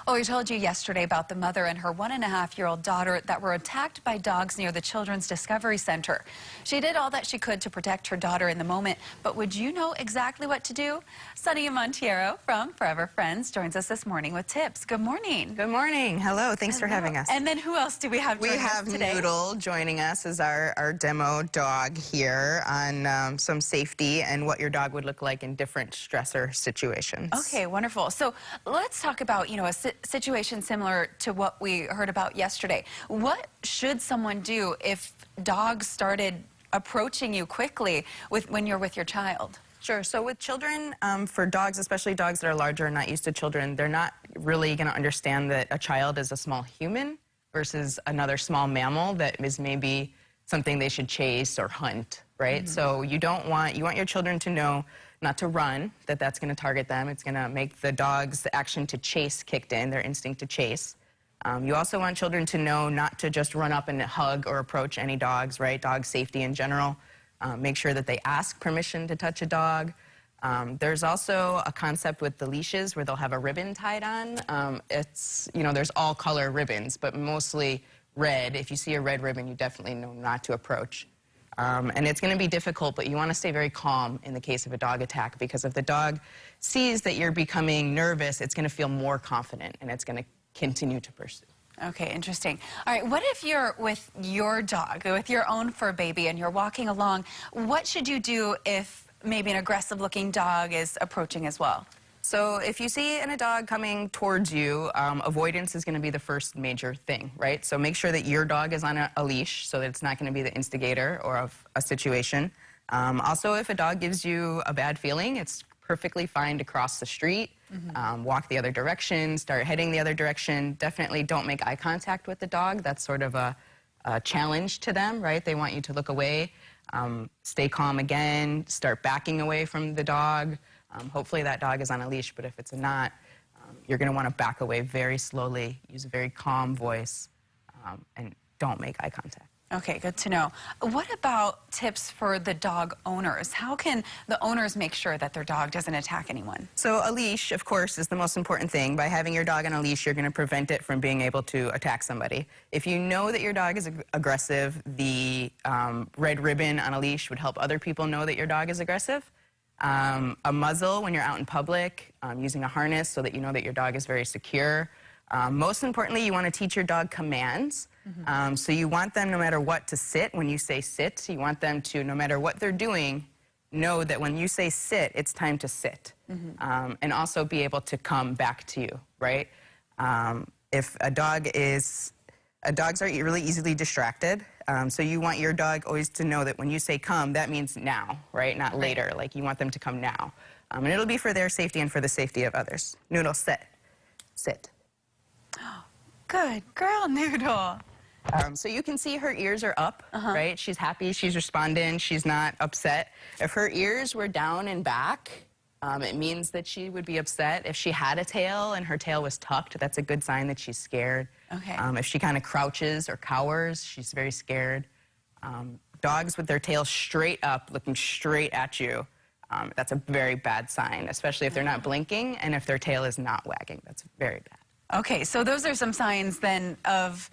Oh, we told you yesterday about the mother and her 1.5-year-old daughter that were attacked by dogs near the Children's Discovery Center. She did all that she could to protect her daughter in the moment, but would you know exactly what to do? Sonia Montiero from Forever Friends joins us this morning with tips. Good morning. Good morning. Hello. Thanks for having us. And then who else do we have joining us today? We have Noodle joining us as our demo dog here on some safety and what your dog would look like in different stressor situations. Okay, wonderful. So let's talk about, a situation similar to what we heard about yesterday. What should someone do if dogs started approaching you quickly when you're with your child? Sure. So with children, for dogs, especially dogs that are larger and not used to children, they're not really going to understand that a child is a small human versus another small mammal that is maybe something they should chase or hunt, right? So you want your children to know not to run, that's going to target them. It's going to make the dog's action to chase kicked in, their instinct to chase. You also want children to know not to just run up and hug or approach any dogs, right? Dog safety in general. Make sure that they ask permission to touch a dog. There's also a concept with the leashes where they'll have a ribbon tied on. There's all color ribbons, but mostly red. If you see a red ribbon, you definitely know not to approach. And it's going to be difficult, but you want to stay very calm in the case of a dog attack, because if the dog sees that you're becoming nervous, it's going to feel more confident and it's going to continue to pursue. Okay, interesting. All right, what if you're with your dog, with your own fur baby, and you're walking along? What should you do if maybe an aggressive-looking dog is approaching as well? So if you see a dog coming towards you, avoidance is going to be the first major thing, right? So make sure that your dog is on a leash so that it's not going to be the instigator or of a situation. Also, if a dog gives you a bad feeling, it's perfectly fine to cross the street, walk the other direction, start heading the other direction. Definitely don't make eye contact with the dog. That's sort of a challenge to them, right? They want you to look away. Stay calm again, start backing away from the dog. Hopefully that dog is on a leash, but if it's not, you're going to want to back away very slowly, use a very calm voice, and don't make eye contact. Okay, good to know. What about tips for the dog owners? How can the owners make sure that their dog doesn't attack anyone? So a leash, of course, is the most important thing. By having your dog on a leash, you're going to prevent it from being able to attack somebody. If you know that your dog is aggressive, the red ribbon on a leash would help other people know that your dog is aggressive. A muzzle when you're out in public, using a harness so that you know that your dog is very secure. Most importantly, you want to teach your dog commands. So you want them, no matter what, to sit. When you say sit, you want them to, no matter what they're doing, know that when you say sit, it's time to sit. And also be able to come back to you, right? If dogs are really easily distracted, so you want your dog always to know that when you say come, that means now, right? Not later. Like, you want them to come now. And it'll be for their safety and for the safety of others. Noodle, sit. Sit. Good girl, Noodle. So you can see her ears are up, right? She's happy, she's responding, she's not upset. If her ears were down and back, it means that she would be upset. If she had a tail and her tail was tucked, that's a good sign that she's scared. Okay. If she kind of crouches or cowers, she's very scared. Dogs with their tail straight up, looking straight at you, that's a very bad sign, especially if they're not blinking and if their tail is not wagging. That's very bad. Okay, so those are some signs then of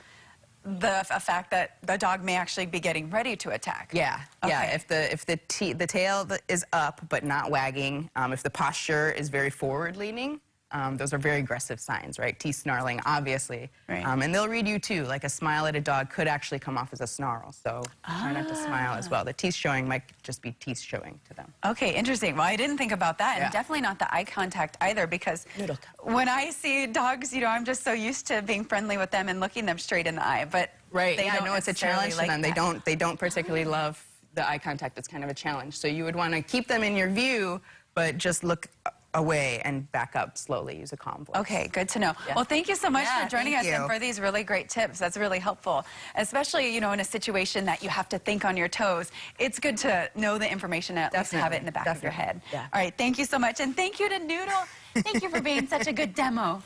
a fact that the dog may actually be getting ready to attack. Yeah, okay. Yeah. If the tail is up but not wagging, if the posture is very forward-leaning, those are very aggressive signs, right? Teeth snarling, obviously. Right. And they'll read you too. Like, a smile at a dog could actually come off as a snarl. So try not to smile as well. The teeth showing might just be teeth showing to them. Okay, interesting. Well, I didn't think about that, and definitely not the eye contact either, because when I see dogs, I'm just so used to being friendly with them and looking them straight in the eye. But right, they I know it's a challenge like to them. They don't particularly love the eye contact. It's kind of a challenge. So you would want to keep them in your view, but just look away and back up slowly. Use a calm voice. Okay, good to know. Yeah. Well, thank you so much for joining us and for these really great tips. That's really helpful, especially, in a situation that you have to think on your toes. It's good to know the information and at least have it in the back of your head. Yeah. All right, thank you so much, and thank you to Noodle. Thank you for being such a good demo.